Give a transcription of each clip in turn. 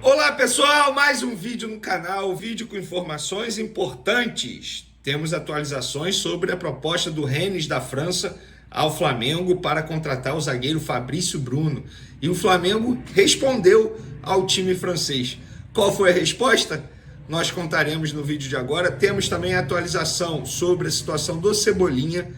Olá pessoal, mais um vídeo no canal, vídeo com informações importantes. Temos atualizações sobre a proposta do Rennes da França ao Flamengo para contratar o zagueiro Fabrício Bruno. E o Flamengo respondeu ao time francês. Qual foi a resposta? Nós contaremos no vídeo de agora. Temos também a atualização sobre a situação do Cebolinha.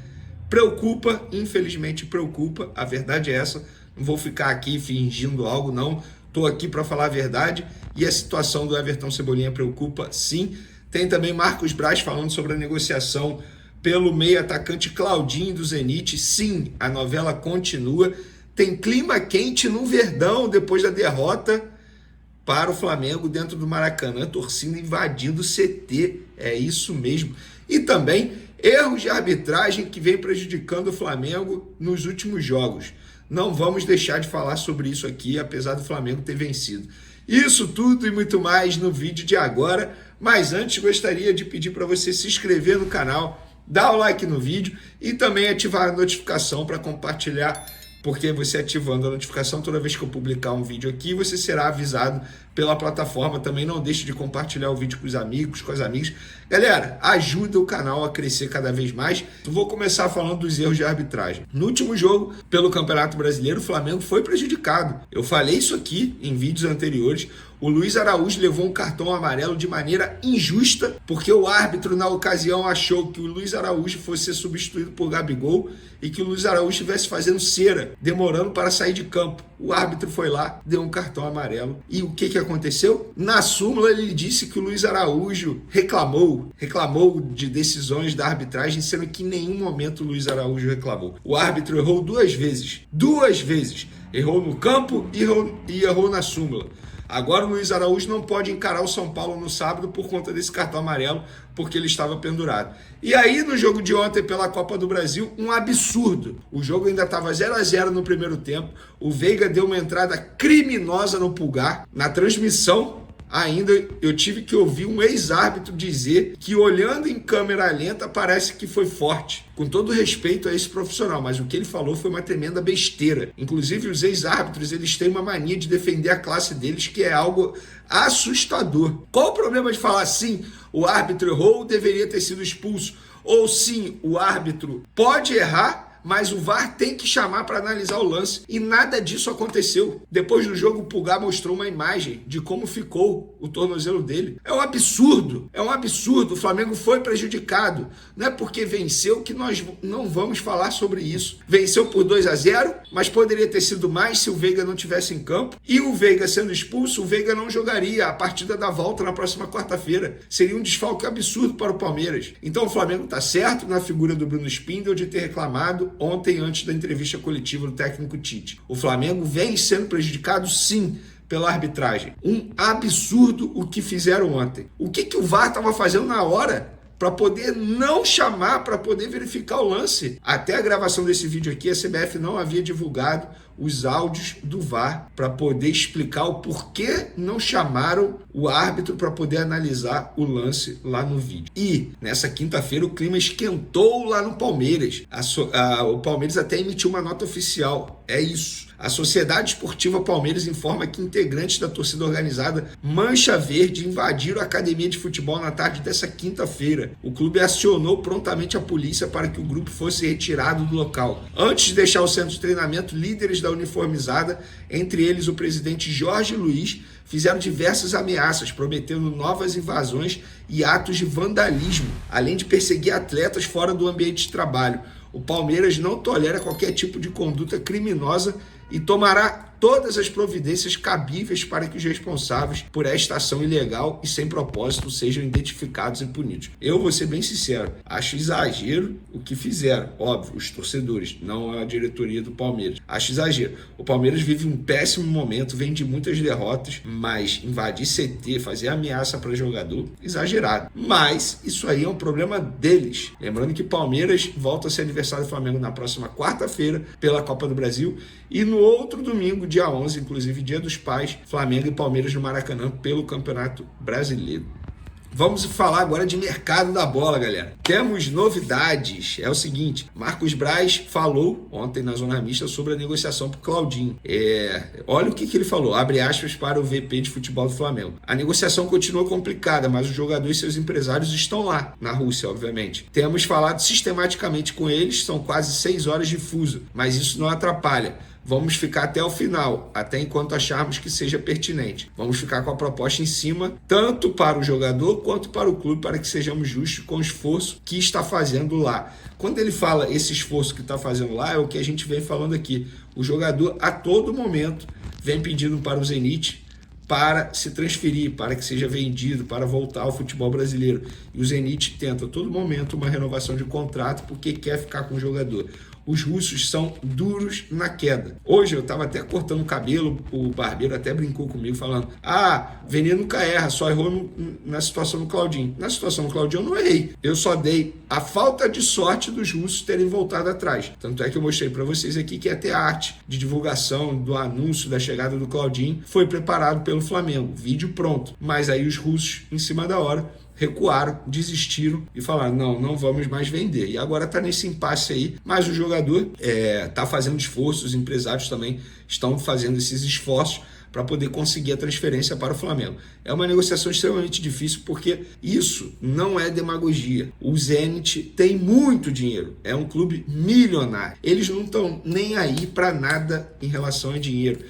Preocupa, infelizmente preocupa, a verdade é essa. Não vou ficar aqui fingindo algo, não. Estou aqui para falar a verdade e a situação do Everton Cebolinha preocupa, sim. Tem também Marcos Braz falando sobre a negociação pelo meio atacante Claudinho do Zenit. Sim, a novela continua. Tem clima quente no Verdão depois da derrota para o Flamengo dentro do Maracanã. Torcida invadindo o CT, é isso mesmo. E também erros de arbitragem que vem prejudicando o Flamengo nos últimos jogos. Não vamos deixar de falar sobre isso aqui, apesar do Flamengo ter vencido. Isso tudo e muito mais no vídeo de agora, mas antes gostaria de pedir para você se inscrever no canal, dar o like no vídeo e também ativar a notificação para compartilhar, porque você ativando a notificação toda vez que eu publicar um vídeo aqui, você será avisado pela plataforma. Também não deixe de compartilhar o vídeo com os amigos, com as amigas. Galera, ajuda o canal a crescer cada vez mais. Eu vou começar falando dos erros de arbitragem. No último jogo, pelo Campeonato Brasileiro, o Flamengo foi prejudicado. Eu falei isso aqui em vídeos anteriores. O Luiz Araújo levou um cartão amarelo de maneira injusta, porque o árbitro, na ocasião, achou que o Luiz Araújo fosse ser substituído por Gabigol e que o Luiz Araújo estivesse fazendo cera, demorando para sair de campo. O árbitro foi lá, deu um cartão amarelo. E o que aconteceu? Na súmula, ele disse que o Luiz Araújo reclamou de decisões da arbitragem, sendo que em nenhum momento o Luiz Araújo reclamou. O árbitro errou duas vezes. Errou no campo e errou na súmula. Agora o Luiz Araújo não pode encarar o São Paulo no sábado por conta desse cartão amarelo, porque ele estava pendurado. E aí, no jogo de ontem pela Copa do Brasil, um absurdo. O jogo ainda estava 0-0 no primeiro tempo. O Veiga deu uma entrada criminosa no Pulgar. Na transmissão, ainda eu tive que ouvir um ex-árbitro dizer que, olhando em câmera lenta, parece que foi forte. Com todo respeito a esse profissional, mas o que ele falou foi uma tremenda besteira. Inclusive, os ex-árbitros, eles têm uma mania de defender a classe deles, que é algo assustador. Qual o problema de falar assim, o árbitro errou, deveria ter sido expulso? Ou sim, o árbitro pode errar, mas o VAR tem que chamar para analisar o lance. E nada disso aconteceu. Depois do jogo, o Pulgar mostrou uma imagem de como ficou o tornozelo dele. É um absurdo. O Flamengo foi prejudicado. Não é porque venceu que nós não vamos falar sobre isso. Venceu por 2-0, mas poderia ter sido mais se o Veiga não tivesse em campo. E o Veiga sendo expulso, o Veiga não jogaria a partida da volta na próxima quarta-feira. Seria um desfalque absurdo para o Palmeiras. Então o Flamengo está certo na figura do Bruno Spindel de ter reclamado ontem, antes da entrevista coletiva do técnico Tite. O Flamengo vem sendo prejudicado, sim, pela arbitragem. Um absurdo o que fizeram ontem. O que o VAR estava fazendo na hora para poder não chamar, para poder verificar o lance? Até a gravação desse vídeo aqui, a CBF não havia divulgado os áudios do VAR para poder explicar o porquê não chamaram o árbitro para poder analisar o lance lá no vídeo. E nessa quinta-feira o clima esquentou lá no Palmeiras. O Palmeiras até emitiu uma nota oficial. É isso. A Sociedade Esportiva Palmeiras informa que integrantes da torcida organizada Mancha Verde invadiram a academia de futebol na tarde dessa quinta-feira. O clube acionou prontamente a polícia para que o grupo fosse retirado do local. Antes de deixar o centro de treinamento, líderes da uniformizada, entre eles o presidente Jorge Luiz, fizeram diversas ameaças, prometendo novas invasões e atos de vandalismo, além de perseguir atletas fora do ambiente de trabalho. O Palmeiras não tolera qualquer tipo de conduta criminosa e tomará todas as providências cabíveis para que os responsáveis por esta ação ilegal e sem propósito sejam identificados e punidos. Eu vou ser bem sincero, acho exagero o que fizeram. Óbvio, os torcedores, não a diretoria do Palmeiras. Acho exagero. O Palmeiras vive um péssimo momento, vem de muitas derrotas, mas invadir CT, fazer ameaça para jogador, exagerado. Mas isso aí é um problema deles. Lembrando que Palmeiras volta a ser adversário do Flamengo na próxima quarta-feira pela Copa do Brasil e no outro domingo, dia 11, inclusive dia dos pais, Flamengo e Palmeiras no Maracanã pelo Campeonato Brasileiro. Vamos falar agora de mercado da bola, galera. Temos novidades. É o seguinte, Marcos Braz falou ontem na Zona Mista sobre a negociação para o Claudinho. Olha o que ele falou, abre aspas para o VP de futebol do Flamengo. A negociação continua complicada, mas o jogador e seus empresários estão lá, na Rússia, obviamente. Temos falado sistematicamente com eles, são quase 6 horas de fuso, mas isso não atrapalha. Vamos ficar até o final, até enquanto acharmos que seja pertinente. Vamos ficar com a proposta em cima, tanto para o jogador quanto para o clube, para que sejamos justos com o esforço que está fazendo lá. Quando ele fala esse esforço que está fazendo lá, é o que a gente vem falando aqui. O jogador, a todo momento, vem pedindo para o Zenit para se transferir, para que seja vendido, para voltar ao futebol brasileiro. E o Zenit tenta a todo momento uma renovação de contrato porque quer ficar com o jogador. Os russos são duros na queda. Hoje eu estava até cortando o cabelo, o barbeiro até brincou comigo falando: Vene nunca erra, só errou na situação do Claudinho. Na situação do Claudinho eu não errei, eu só dei a falta de sorte dos russos terem voltado atrás. Tanto é que eu mostrei para vocês aqui que até a arte de divulgação do anúncio da chegada do Claudinho foi preparado pelo Flamengo, vídeo pronto. Mas aí os russos, em cima da hora, recuaram, desistiram e falaram: não vamos mais vender. E agora está nesse impasse aí, mas o jogador está fazendo esforços, os empresários também estão fazendo esses esforços para poder conseguir a transferência para o Flamengo. É uma negociação extremamente difícil porque isso não é demagogia. O Zenit tem muito dinheiro, é um clube milionário. Eles não estão nem aí para nada em relação a dinheiro.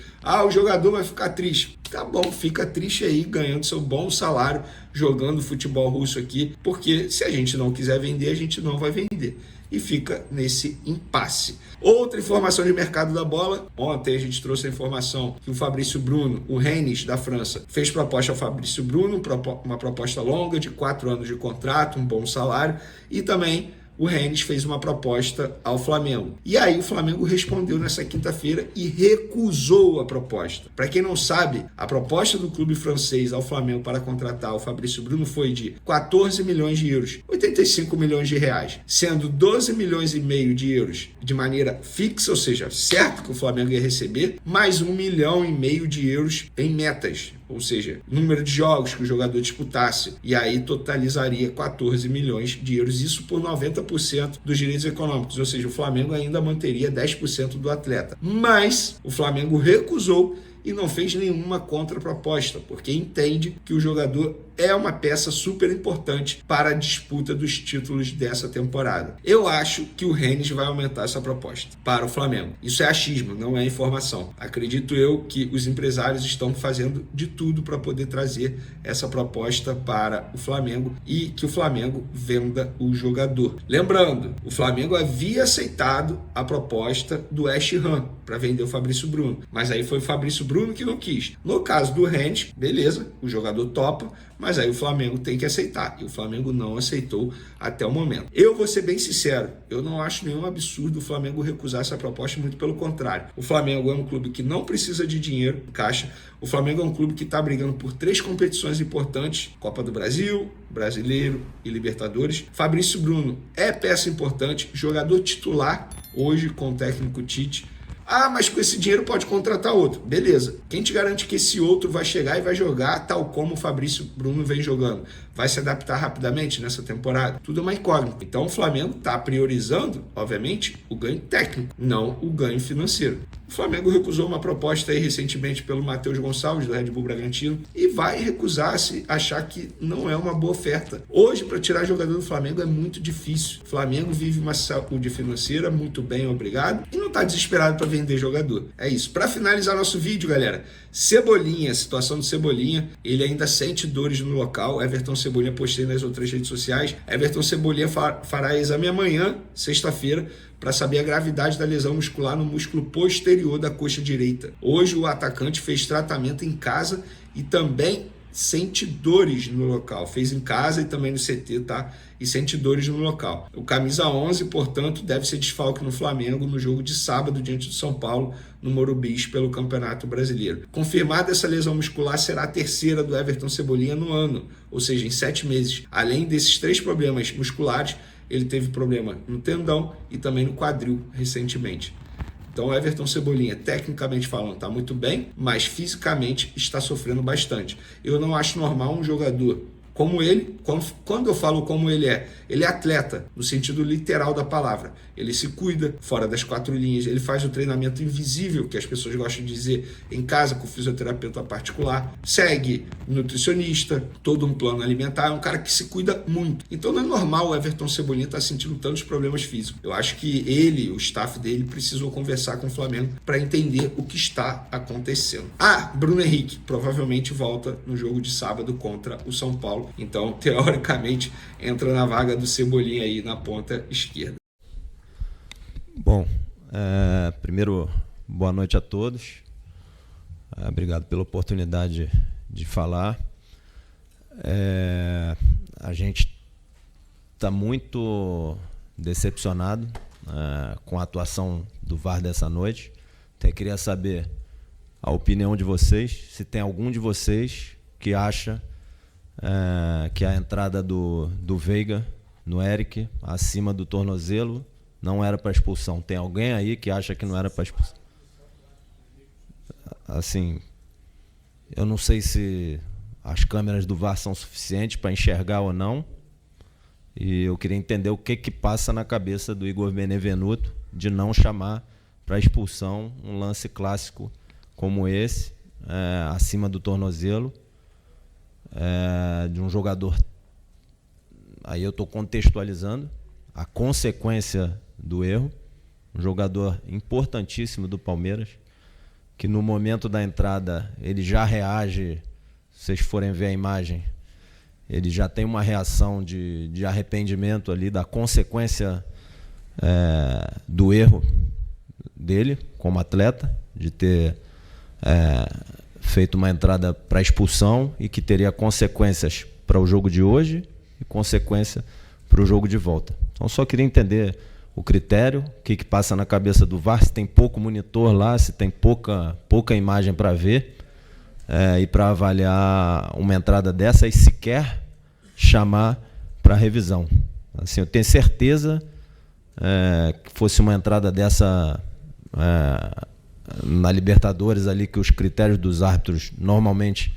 O jogador vai ficar triste. Tá bom, fica triste aí, ganhando seu bom salário, jogando futebol russo aqui, porque se a gente não quiser vender, a gente não vai vender. E fica nesse impasse. Outra informação de mercado da bola. Ontem a gente trouxe a informação que o Fabrício Bruno, o Rennes da França, fez proposta ao Fabrício Bruno, uma proposta longa de 4 anos de contrato, um bom salário, e também o Rennes fez uma proposta ao Flamengo. E aí o Flamengo respondeu nessa quinta-feira e recusou a proposta. Para quem não sabe, a proposta do clube francês ao Flamengo para contratar o Fabrício Bruno foi de 14 milhões de euros, 85 milhões de reais, sendo 12 milhões e meio de euros de maneira fixa, ou seja, certo que o Flamengo ia receber, mais 1,5 milhão de euros em metas, ou seja, número de jogos que o jogador disputasse, e aí totalizaria 14 milhões de euros, isso por 90% dos direitos econômicos, ou seja, o Flamengo ainda manteria 10% do atleta. Mas o Flamengo recusou e não fez nenhuma contraproposta, porque entende que o jogador é uma peça super importante para a disputa dos títulos dessa temporada. Eu acho que o Rennes vai aumentar essa proposta para o Flamengo. Isso é achismo, não é informação. Acredito eu que os empresários estão fazendo de tudo para poder trazer essa proposta para o Flamengo e que o Flamengo venda o jogador. Lembrando, o Flamengo havia aceitado a proposta do West Ham para vender o Fabrício Bruno, mas aí foi o Fabrício Bruno que não quis. No caso do Rennes, beleza, o jogador topa, mas aí o Flamengo tem que aceitar, e o Flamengo não aceitou até o momento. Eu vou ser bem sincero, eu não acho nenhum absurdo o Flamengo recusar essa proposta, muito pelo contrário. O Flamengo é um clube que não precisa de dinheiro em caixa, o Flamengo é um clube que está brigando por 3 competições importantes, Copa do Brasil, Brasileiro e Libertadores. Fabrício Bruno é peça importante, jogador titular hoje com o técnico Tite. Mas com esse dinheiro pode contratar outro. Beleza. Quem te garante que esse outro vai chegar e vai jogar tal como o Fabrício Bruno vem jogando? Vai se adaptar rapidamente nessa temporada? Tudo é uma incógnita. Então o Flamengo está priorizando, obviamente, o ganho técnico, não o ganho financeiro. O Flamengo recusou uma proposta aí recentemente pelo Matheus Gonçalves, do Red Bull Bragantino, e vai recusar se achar que não é uma boa oferta. Hoje, para tirar jogador do Flamengo é muito difícil. O Flamengo vive uma saúde financeira muito bem, obrigado, e não está desesperado para vender jogador. É isso. Para finalizar nosso vídeo, galera, Cebolinha, situação do Cebolinha, ele ainda sente dores no local. Everton Cebolinha, postei nas outras redes sociais. Everton Cebolinha fará exame amanhã, sexta-feira, para saber a gravidade da lesão muscular no músculo posterior da coxa direita. Hoje o atacante fez tratamento em casa e também sente dores no local. Fez em casa e também no CT, tá? E sente dores no local. O camisa 11, portanto, deve ser desfalque no Flamengo no jogo de sábado diante do São Paulo, no Morumbi, pelo Campeonato Brasileiro. Confirmada essa lesão muscular, será a terceira do Everton Cebolinha no ano, ou seja, em 7 meses. Além desses 3 problemas musculares, ele teve problema no tendão e também no quadril recentemente. Então o Everton Cebolinha, tecnicamente falando, está muito bem, mas fisicamente está sofrendo bastante. Eu não acho normal um jogador como ele. Quando eu falo como ele é atleta, no sentido literal da palavra. Ele se cuida fora das 4 linhas, ele faz o treinamento invisível, que as pessoas gostam de dizer, em casa, com fisioterapeuta particular, segue nutricionista, todo um plano alimentar, é um cara que se cuida muito. Então não é normal o Everton Cebolinha estar sentindo tantos problemas físicos. Eu acho que ele, o staff dele, precisou conversar com o Flamengo para entender o que está acontecendo. Bruno Henrique provavelmente volta no jogo de sábado contra o São Paulo, então teoricamente entra na vaga do Cebolinha aí na ponta esquerda. Bom, primeiro, boa noite a todos. Obrigado pela oportunidade de falar. A gente está muito decepcionado com a atuação do VAR dessa noite. Até queria saber a opinião de vocês, se tem algum de vocês que acha que a entrada do Veiga no Eric, acima do tornozelo, não era para expulsão. Tem alguém aí que acha que não era para expulsão? Assim, eu não sei se as câmeras do VAR são suficientes para enxergar ou não. E eu queria entender o que passa na cabeça do Igor Benevenuto de não chamar para expulsão um lance clássico como esse, acima do tornozelo, de um jogador. Aí eu estou contextualizando a consequência do erro. Um jogador importantíssimo do Palmeiras, que no momento da entrada ele já reage, se vocês forem ver a imagem, ele já tem uma reação de arrependimento ali da consequência do erro dele como atleta, de ter feito uma entrada para expulsão e que teria consequências para o jogo de hoje e consequência para o jogo de volta. Então só queria entender o critério, o que passa na cabeça do VAR, se tem pouco monitor lá, se tem pouca imagem para ver, e para avaliar uma entrada dessa e sequer chamar para revisão. Assim, eu tenho certeza que fosse uma entrada dessa na Libertadores ali, que os critérios dos árbitros normalmente,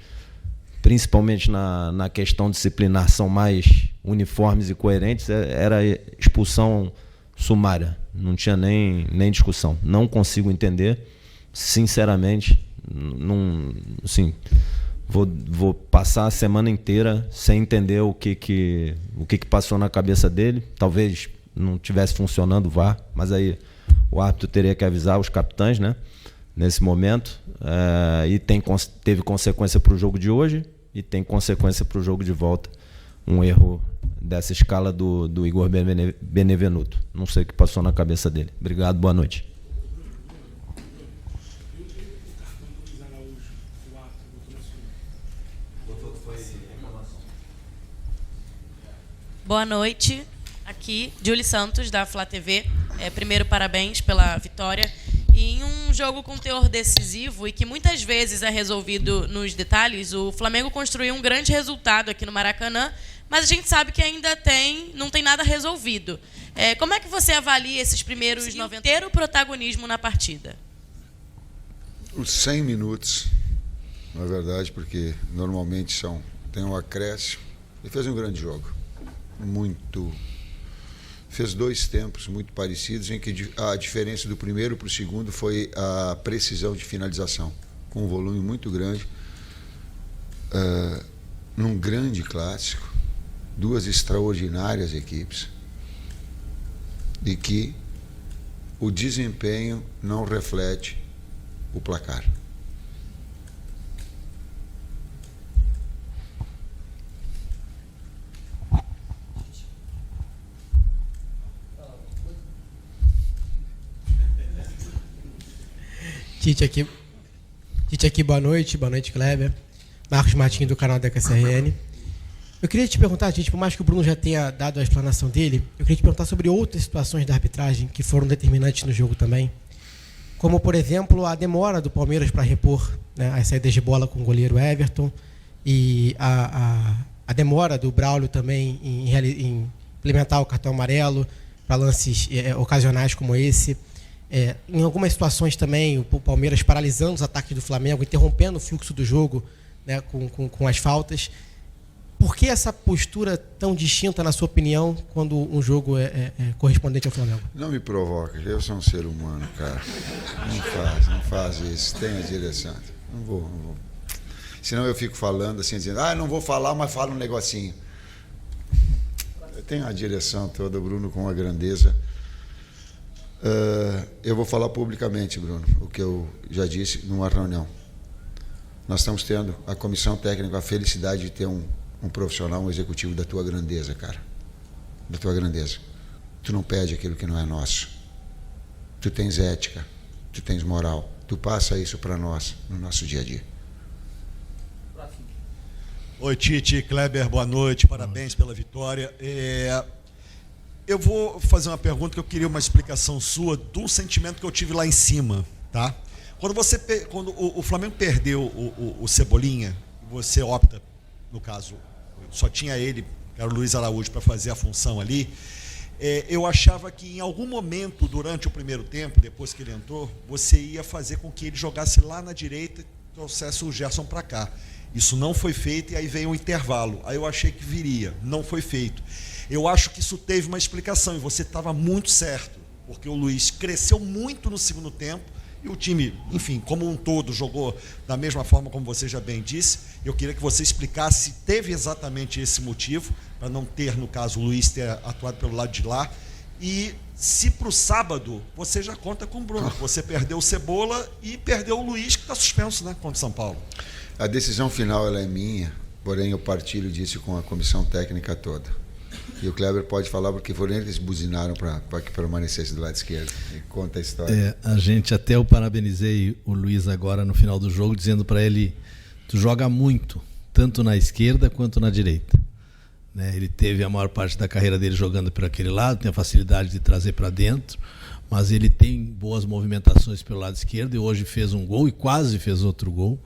principalmente na questão disciplinar, são mais uniformes e coerentes, era expulsão sumária, não tinha nem discussão. Não consigo entender, sinceramente, assim, vou passar a semana inteira sem entender o que passou na cabeça dele. Talvez não tivesse funcionando o VAR, mas aí o árbitro teria que avisar os capitães, né, nesse momento, e teve consequência para o jogo de hoje e tem consequência para o jogo de volta. Um erro dessa escala do Igor Benevenuto. Não sei o que passou na cabeça dele. Obrigado, boa noite. Boa noite, aqui, Julie Santos, da Flá TV. Primeiro, parabéns pela vitória. E em um jogo com teor decisivo e que muitas vezes é resolvido nos detalhes, o Flamengo construiu um grande resultado aqui no Maracanã, mas a gente sabe que ainda não tem nada resolvido. Como é que você avalia esses primeiros 90 ter o protagonismo na partida? Os 100 minutos, na verdade, porque normalmente tem um acréscimo. Ele fez um grande jogo. Fez 2 tempos muito parecidos, em que a diferença do primeiro para o segundo foi a precisão de finalização, com um volume muito grande, num grande clássico, 2 extraordinárias equipes, e que o desempenho não reflete o placar. Tite aqui, boa noite, Kleber. Marcos Martins, do canal da KSRN. Eu queria te perguntar, gente, por mais que o Bruno já tenha dado a explanação dele, eu queria te perguntar sobre outras situações da arbitragem que foram determinantes no jogo também. Como, por exemplo, a demora do Palmeiras para repor, né, as saídas de bola com o goleiro Everton e a demora do Braulio também em implementar o cartão amarelo para lances ocasionais como esse. Em algumas situações também, o Palmeiras paralisando os ataques do Flamengo, interrompendo o fluxo do jogo, né, com as faltas. por que essa postura tão distinta, na sua opinião, quando um jogo é correspondente ao Flamengo? Não me provoca, eu sou um ser humano, cara. Não faz isso, tenha direção. Não vou. Senão eu fico falando assim, dizendo, não vou falar, mas falo um negocinho. Eu tenho a direção toda, Bruno, com a grandeza. Eu vou falar publicamente, Bruno, o que eu já disse numa reunião. Nós estamos tendo, a comissão técnica, a felicidade de ter um profissional, um executivo da tua grandeza, cara. Da tua grandeza. Tu não pede aquilo que não é nosso. Tu tens ética, tu tens moral. Tu passa isso para nós, no nosso dia a dia. Oi, Tite, Kleber, boa noite, parabéns pela vitória. Eu vou fazer uma pergunta que eu queria uma explicação sua de um sentimento que eu tive lá em cima, tá? Quando o Flamengo perdeu o Cebolinha, você opta, no caso, só tinha ele, que era o Luiz Araújo, para fazer a função ali, eu achava que em algum momento, durante o primeiro tempo, depois que ele entrou, você ia fazer com que ele jogasse lá na direita e trouxesse o Gerson para cá. Isso não foi feito e aí veio um intervalo. Aí eu achei que viria, não foi feito. Eu acho que isso teve uma explicação e você estava muito certo, porque o Luiz cresceu muito no segundo tempo e o time, enfim, como um todo, jogou da mesma forma como você já bem disse. Eu queria que você explicasse se teve exatamente esse motivo, para não ter, no caso, o Luiz ter atuado pelo lado de lá. E se para o sábado você já conta com o Bruno, você perdeu o Cebola e perdeu o Luiz, que está suspenso, né, contra o São Paulo. A decisão final ela é minha, porém eu partilho disso com a comissão técnica toda. E o Kleber pode falar porque foram eles que buzinaram para que permanecesse do lado esquerdo. E conta a história. Eu parabenizei o Luiz agora no final do jogo, dizendo para ele, tu joga muito, tanto na esquerda quanto na direita. Né? Ele teve a maior parte da carreira dele jogando por aquele lado, tem a facilidade de trazer para dentro, mas ele tem boas movimentações pelo lado esquerdo e hoje fez um gol e quase fez outro gol.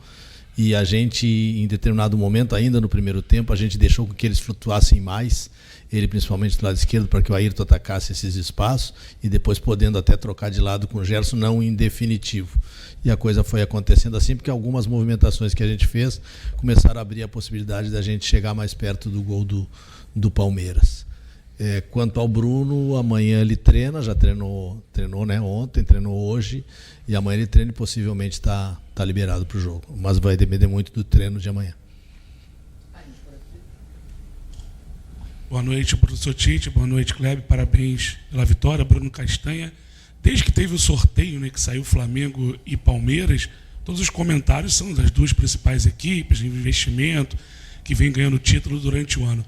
E a gente, em determinado momento, ainda no primeiro tempo, a gente deixou que eles flutuassem mais, ele principalmente do lado esquerdo, para que o Ayrton atacasse esses espaços e depois podendo até trocar de lado com o Gerson, não em definitivo. E a coisa foi acontecendo assim, porque algumas movimentações que a gente fez começaram a abrir a possibilidade da gente chegar mais perto do gol do Palmeiras. Quanto ao Bruno, amanhã ele treina, já treinou, né, ontem, treinou hoje, e amanhã ele treina e possivelmente está liberado para o jogo. Mas vai depender muito do treino de amanhã. Boa noite, professor Tite, boa noite, Kleber, parabéns pela vitória, Bruno Castanha. Desde que teve o sorteio, né, que saiu Flamengo e Palmeiras, todos os comentários são das duas principais equipes de investimento, que vem ganhando título durante o ano.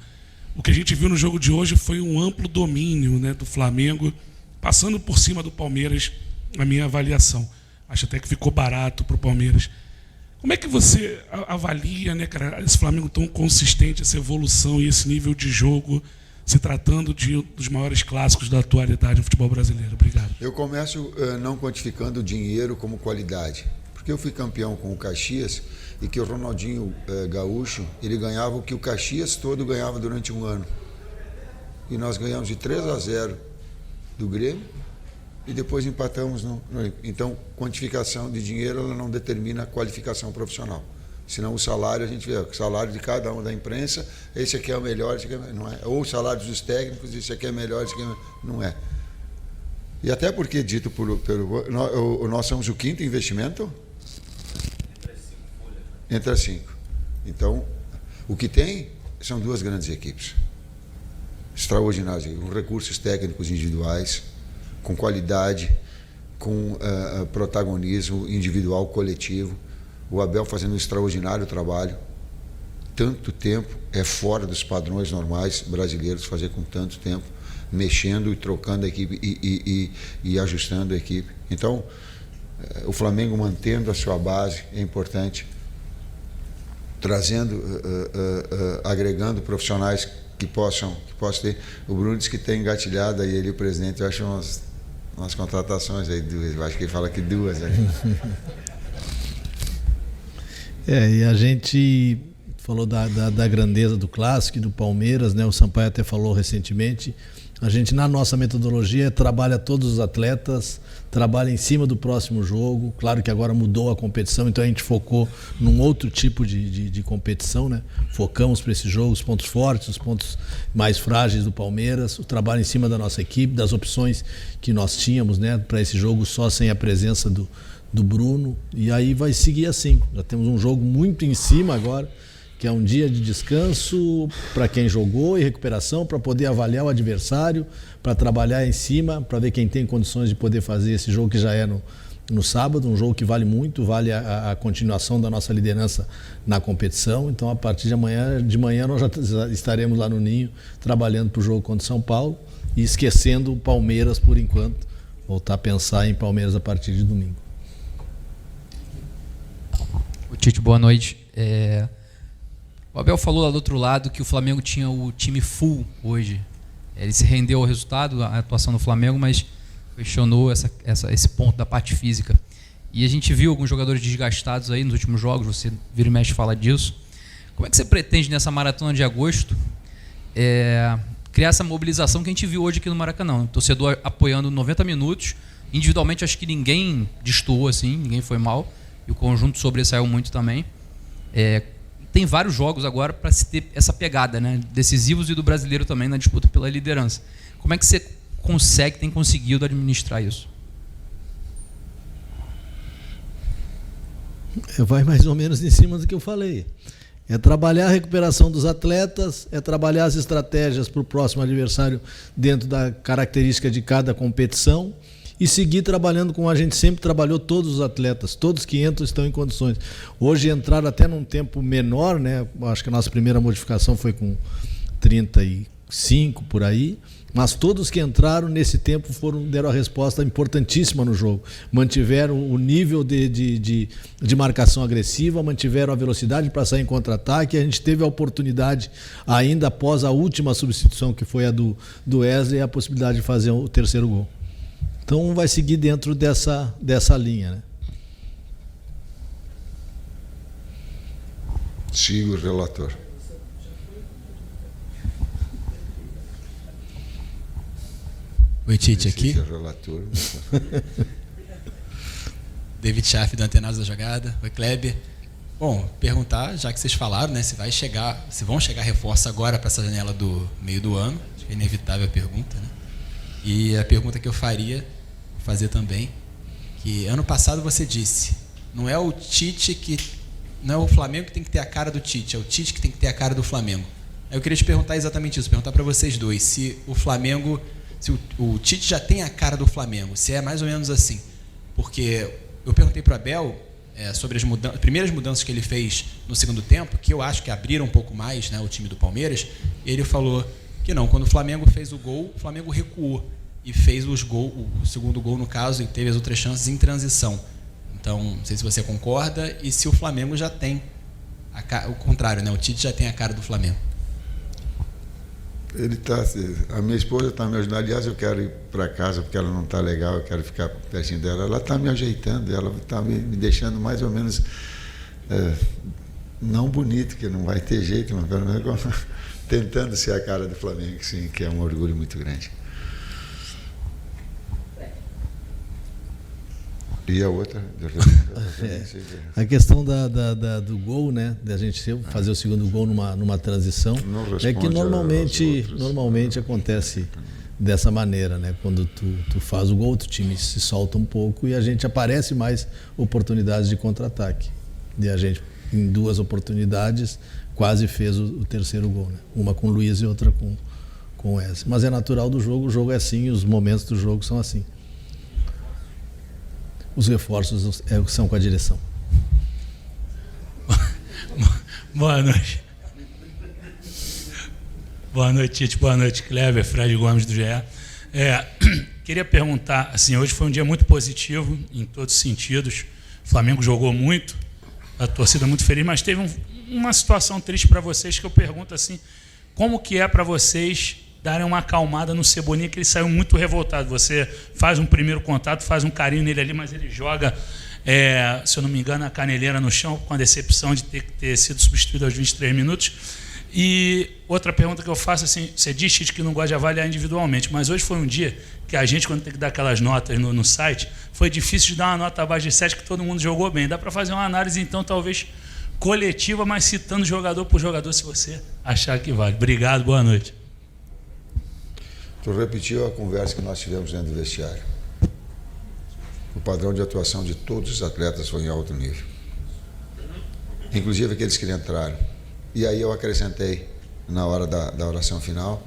O que a gente viu no jogo de hoje foi um amplo domínio, né, do Flamengo, passando por cima do Palmeiras, na minha avaliação. Acho até que ficou barato para o Palmeiras. Como é que você avalia, né, cara, esse Flamengo tão consistente, essa evolução e esse nível de jogo, se tratando de um dos maiores clássicos da atualidade do futebol brasileiro? Obrigado. Eu começo não quantificando o dinheiro como qualidade, porque eu fui campeão com o Caxias e que o Ronaldinho Gaúcho, ele ganhava o que o Caxias todo ganhava durante um ano. E nós ganhamos de 3-0 do Grêmio e depois empatamos. Então, quantificação de dinheiro ela não determina a qualificação profissional. Senão o salário, a gente vê o salário de cada um da imprensa, esse aqui é o melhor, esse aqui não é. Ou o salário dos técnicos, esse aqui é melhor, esse aqui não é. E até porque, dito nós somos o quinto investimento entre as 5. Então, o que tem são duas grandes equipes. Extraordinárias, com recursos técnicos individuais, com qualidade, com protagonismo individual, coletivo. O Abel fazendo um extraordinário trabalho. Tanto tempo, é fora dos padrões normais brasileiros fazer com tanto tempo, mexendo e trocando a equipe e ajustando a equipe. Então, o Flamengo mantendo a sua base é importante, trazendo, agregando profissionais que possam ter. O Bruno disse que tem engatilhado aí ele, o presidente, eu acho umas contratações aí, duas, eu acho que ele fala que duas. Né? E a gente falou da grandeza do clássico e do Palmeiras, né? O Sampaio até falou recentemente, A gente, na nossa metodologia, trabalha todos os atletas, trabalha em cima do próximo jogo. Claro que agora mudou a competição, então a gente focou num outro tipo de competição, né? Focamos para esse jogo os pontos fortes, os pontos mais frágeis do Palmeiras, o trabalho em cima da nossa equipe, das opções que nós tínhamos, né, para esse jogo só sem a presença do Bruno. E aí vai seguir assim. Já temos um jogo muito em cima agora, que é um dia de descanso para quem jogou e recuperação, para poder avaliar o adversário, para trabalhar em cima, para ver quem tem condições de poder fazer esse jogo que já é no sábado, um jogo que vale muito, vale a continuação da nossa liderança na competição. Então, a partir de manhã nós já estaremos lá no Ninho, trabalhando para o jogo contra o São Paulo e esquecendo o Palmeiras por enquanto, voltar a pensar em Palmeiras a partir de domingo. O Tite, boa noite. O Abel falou lá do outro lado que o Flamengo tinha o time full hoje. Ele se rendeu ao resultado, à atuação do Flamengo, mas questionou esse ponto da parte física. E a gente viu alguns jogadores desgastados aí nos últimos jogos, você vira e mexe fala disso. Como é que você pretende, nessa maratona de agosto, criar essa mobilização que a gente viu hoje aqui no Maracanã? O torcedor apoiando 90 minutos. Individualmente, acho que ninguém destoou assim, ninguém foi mal. E o conjunto sobressaiu muito também. Tem vários jogos agora para se ter essa pegada, né? Decisivos e do brasileiro também na disputa pela liderança. Como é que você tem conseguido administrar isso? Vai mais ou menos em cima do que eu falei. É trabalhar a recuperação dos atletas, é trabalhar as estratégias para o próximo adversário dentro da característica de cada competição e seguir trabalhando como a gente sempre trabalhou todos os atletas, todos que entram estão em condições. Hoje entraram até num tempo menor, né? Acho que a nossa primeira modificação foi com 35 por aí, mas todos que entraram nesse tempo deram a resposta importantíssima no jogo. Mantiveram o nível de marcação agressiva, mantiveram a velocidade para sair em contra-ataque. A gente teve a oportunidade, ainda após a última substituição, que foi a do Wesley, a possibilidade de fazer o terceiro gol. Então vai seguir dentro dessa linha, né? Sigo o relator. Oi, Tite, aqui. Relator. David Schaff, do Antenados da Jogada. Oi, Kleber. Bom, perguntar, já que vocês falaram, né, se vão chegar reforços agora para essa janela do meio do ano. Acho que é inevitável a pergunta, né? E a pergunta que eu faria, vou fazer também, que ano passado você disse, não é o Flamengo que tem que ter a cara do Tite, é o Tite que tem que ter a cara do Flamengo. Eu queria te perguntar exatamente isso, perguntar para vocês dois, se o Tite já tem a cara do Flamengo, se é mais ou menos assim. Porque eu perguntei para o Abel sobre as primeiras mudanças que ele fez no segundo tempo, que eu acho que abriram um pouco mais, né, o time do Palmeiras. Ele falou que não, quando o Flamengo fez o gol, o Flamengo recuou e fez o segundo gol, no caso, e teve as outras chances em transição. Então, não sei se você concorda, e se o Flamengo já tem o contrário, né, o Tite já tem a cara do Flamengo. A minha esposa está me ajudando. Aliás, eu quero ir para casa porque ela não está legal, eu quero ficar pertinho dela. Ela está me ajeitando, ela está me deixando mais ou menos não bonito, que não vai ter jeito, mas pelo menos tentando ser a cara do Flamengo, sim, que é um orgulho muito grande. E a outra? A questão do gol, né? Da gente fazer o segundo gol numa transição, é que normalmente acontece dessa maneira, né? Quando tu faz o gol, o time se solta um pouco e a gente aparece mais oportunidades de contra-ataque. E a gente, em 2 oportunidades, quase fez o terceiro gol, né? Uma com o Luiz e outra com o Wesley. Mas é natural do jogo, o jogo é assim, os momentos do jogo são assim. Os reforços são com a direção. Boa noite. Boa noite, Tite. Boa noite, Kleber. Fred Gomes, do GE. Queria perguntar, assim, hoje foi um dia muito positivo, em todos os sentidos. O Flamengo jogou muito, a torcida muito feliz, mas teve uma situação triste para vocês que eu pergunto, assim, como que é para vocês darem uma acalmada no Cebolinha, que ele saiu muito revoltado. Você faz um primeiro contato, faz um carinho nele ali, mas ele joga, se eu não me engano, a caneleira no chão, com a decepção de ter sido substituído aos 23 minutos. E outra pergunta que eu faço, assim, você diz, Tite, que não gosta de avaliar individualmente, mas hoje foi um dia que a gente, quando tem que dar aquelas notas no site, foi difícil de dar uma nota abaixo de 7, que todo mundo jogou bem. Dá para fazer uma análise, então, talvez coletiva, mas citando jogador por jogador, se você achar que vale. Obrigado, boa noite. Tu repetiu a conversa que nós tivemos dentro do vestiário. O padrão de atuação de todos os atletas foi em alto nível. Inclusive aqueles que entraram. E aí eu acrescentei, na hora da oração final,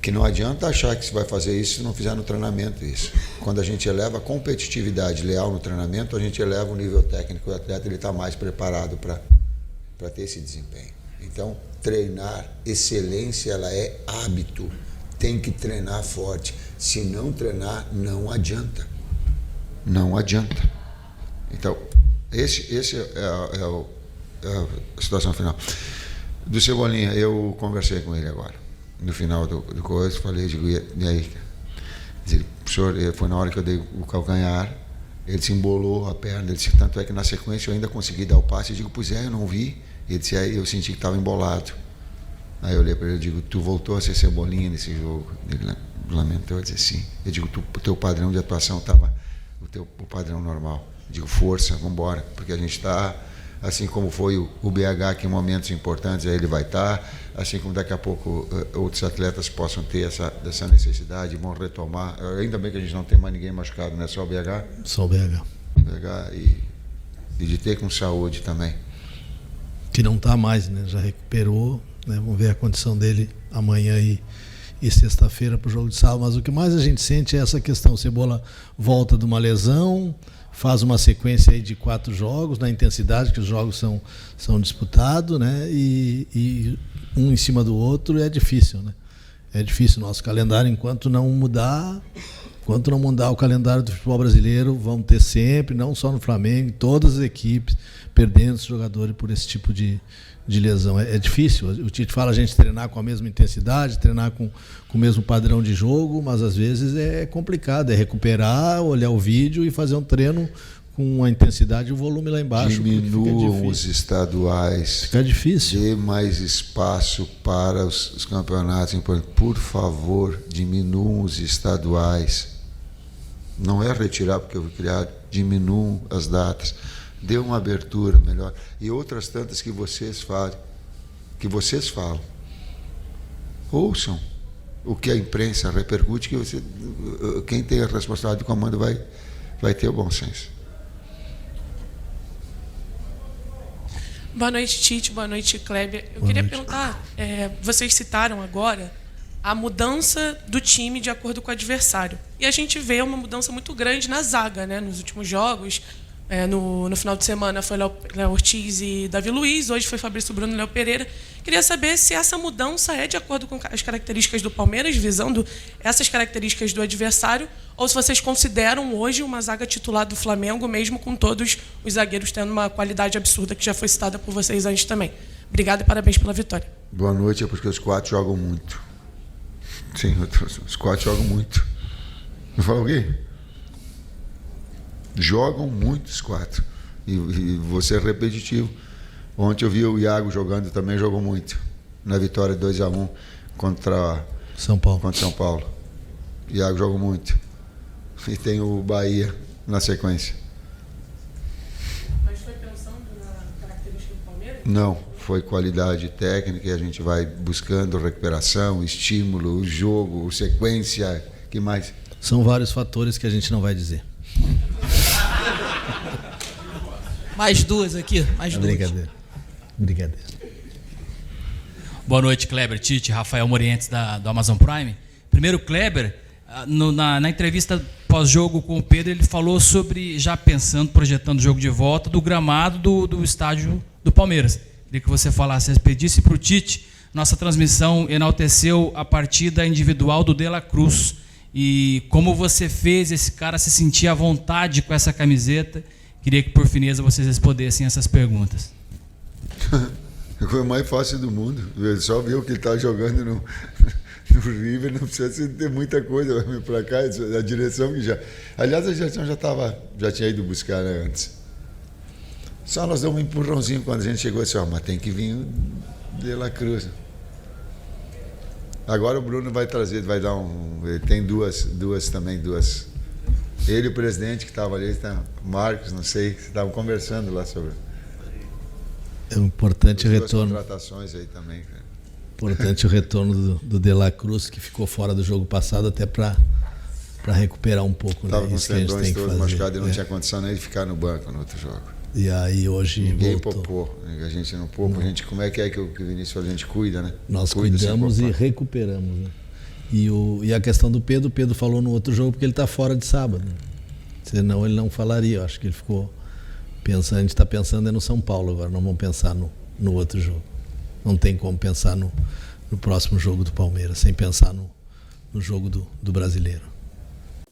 que não adianta achar que se vai fazer isso se não fizer no treinamento isso. Quando a gente eleva a competitividade leal no treinamento, a gente eleva o nível técnico do atleta, ele está mais preparado para ter esse desempenho. Então, treinar, excelência, ela é hábito. Tem que treinar forte. Se não treinar, não adianta. Não adianta. Então, esse é a situação final. Do Cebolinha, eu conversei com ele agora. No final do coisa, falei, digo, e aí? Ele, professor, foi na hora que eu dei o calcanhar, ele se embolou a perna, ele disse, tanto é que na sequência eu ainda consegui dar o passe, eu digo, pois é, eu não vi. Ele disse, eu senti que estava embolado. Aí eu olhei para ele e digo, tu voltou a ser Cebolinha nesse jogo? Ele lamentou, eu disse, sim. Eu digo, o teu padrão de atuação estava o padrão normal. Eu digo, força, vamos embora, porque a gente está, assim como foi o BH, que em momentos importantes aí ele vai estar, assim como daqui a pouco outros atletas possam ter essa necessidade, vão retomar. Ainda bem que a gente não tem mais ninguém machucado, não é só o BH? Só o BH. E de ter com saúde também. Que não está mais, né? Já recuperou, né? Vamos ver a condição dele amanhã e sexta-feira para o jogo de sábado. Mas o que mais a gente sente é essa questão. O Cebola volta de uma lesão, faz uma sequência aí de 4 jogos, na intensidade que os jogos são disputados, né? E um em cima do outro é difícil, né? É difícil o nosso calendário, enquanto não mudar o calendário do futebol brasileiro, vão ter sempre, não só no Flamengo, em todas as equipes, perdendo os jogadores por esse tipo de lesão. É difícil. O Tite fala a gente treinar com a mesma intensidade, treinar com o mesmo padrão de jogo, mas às vezes é complicado, é recuperar, olhar o vídeo e fazer um treino com a intensidade e o volume lá embaixo. Diminuam os estaduais. Fica difícil. Dê mais espaço para os campeonatos. Por favor, diminuam os estaduais. Não é retirar porque eu vou criar, diminuam as datas. Dê uma abertura melhor. E outras tantas que vocês falam. Ouçam o que a imprensa repercute, que quem tem a responsabilidade do comando vai ter o bom senso. Boa noite, Tite. Boa noite, Kleber. Eu queria perguntar, vocês citaram agora a mudança do time de acordo com o adversário. E a gente vê uma mudança muito grande na zaga, né? Nos últimos jogos. No final de semana foi Léo Ortiz e Davi Luiz, hoje foi Fabrício Bruno e Léo Pereira. Queria saber se essa mudança é de acordo com as características do Palmeiras, visando essas características do adversário, ou se vocês consideram hoje uma zaga titular do Flamengo, mesmo com todos os zagueiros tendo uma qualidade absurda que já foi citada por vocês antes também. Obrigado e parabéns pela vitória. Boa noite, é porque os 4 jogam muito. Sim, os 4 jogam muito. Não fala o quê? Jogam muito os 4. E você é repetitivo. Ontem eu vi o Iago jogando, também jogou muito. Na vitória 2-1 contra São Paulo. Iago jogou muito. E tem o Bahia na sequência. Mas foi pensando na característica do Palmeiras? Não, foi qualidade técnica e a gente vai buscando recuperação, estímulo, o jogo, sequência, que mais? São vários fatores que a gente não vai dizer. Mais 2 aqui, mais 2. Brincadeira. Boa noite, Kleber, Tite, Rafael Morientes do Amazon Prime. Primeiro, Kleber, na entrevista pós-jogo com o Pedro, ele falou sobre, já pensando, projetando o jogo de volta, do gramado do estádio do Palmeiras. Queria que você falasse, pedisse para o Tite, nossa transmissão enalteceu a partida individual do De La Cruz. E como você fez esse cara se sentir à vontade com essa camiseta? Queria que, por fineza, vocês respondessem essas perguntas. Foi o mais fácil do mundo. Ele só viu que ele estava jogando no River, não precisa ter muita coisa, vai vir para cá, a direção que já... Aliás, a direção já tinha ido buscar, né, antes. Só nós damos um empurrãozinho quando a gente chegou assim, mas tem que vir De La Cruz. Agora o Bruno vai trazer, vai dar ele tem duas. Ele e o presidente que estava ali, Marcos, não sei, estavam conversando lá sobre. É um importante retorno. Contratações aí também, cara. Importante o retorno do De La Cruz, que ficou fora do jogo passado até para recuperar um pouco. Estava com os tendões todos machucados e não é. tinha condição nem de ficar no banco no outro jogo. E aí hoje ninguém voltou. poupou. A gente não poupa. A gente, como é que o Vinícius falou? A gente cuida, né? Nós cuidamos e recuperamos. Né? E a questão do Pedro, o Pedro falou no outro jogo porque ele está fora de sábado. Senão ele não falaria. Eu acho que ele ficou pensando, a gente está pensando no São Paulo agora, não vamos pensar no outro jogo. Não tem como pensar no próximo jogo do Palmeiras, sem pensar no jogo do Brasileiro.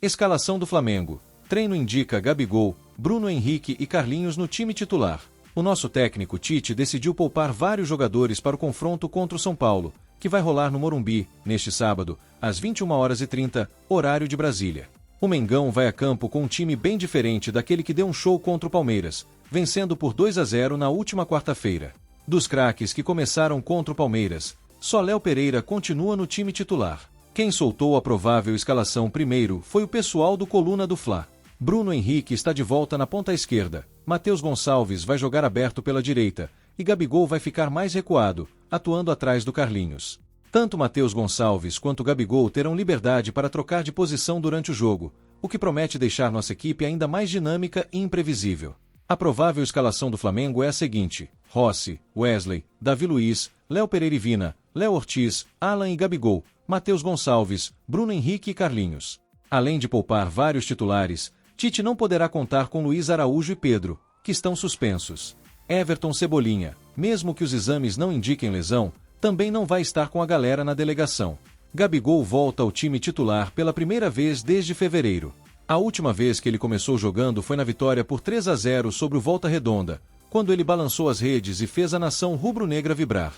Escalação do Flamengo. Treino indica Gabigol, Bruno Henrique e Carlinhos no time titular. O nosso técnico Tite decidiu poupar vários jogadores para o confronto contra o São Paulo, que vai rolar no Morumbi, neste sábado, às 21h30, horário de Brasília. O Mengão vai a campo com um time bem diferente daquele que deu um show contra o Palmeiras, vencendo por 2-0 na última quarta-feira. Dos craques que começaram contra o Palmeiras, só Léo Pereira continua no time titular. Quem soltou a provável escalação primeiro foi o pessoal do Coluna do Fla. Bruno Henrique está de volta na ponta esquerda, Matheus Gonçalves vai jogar aberto pela direita e Gabigol vai ficar mais recuado, atuando atrás do Carlinhos. Tanto Matheus Gonçalves quanto Gabigol terão liberdade para trocar de posição durante o jogo, o que promete deixar nossa equipe ainda mais dinâmica e imprevisível. A provável escalação do Flamengo é a seguinte: Rossi, Wesley, Davi Luiz, Léo Pereira e Vina, Léo Ortiz, Alan e Gabigol, Matheus Gonçalves, Bruno Henrique e Carlinhos. Além de poupar vários titulares, Tite não poderá contar com Luiz Araújo e Pedro, que estão suspensos. Everton Cebolinha, mesmo que os exames não indiquem lesão, também não vai estar com a galera na delegação. Gabigol volta ao time titular pela primeira vez desde fevereiro. A última vez que ele começou jogando foi na vitória por 3-0 sobre o Volta Redonda, quando ele balançou as redes e fez a nação rubro-negra vibrar.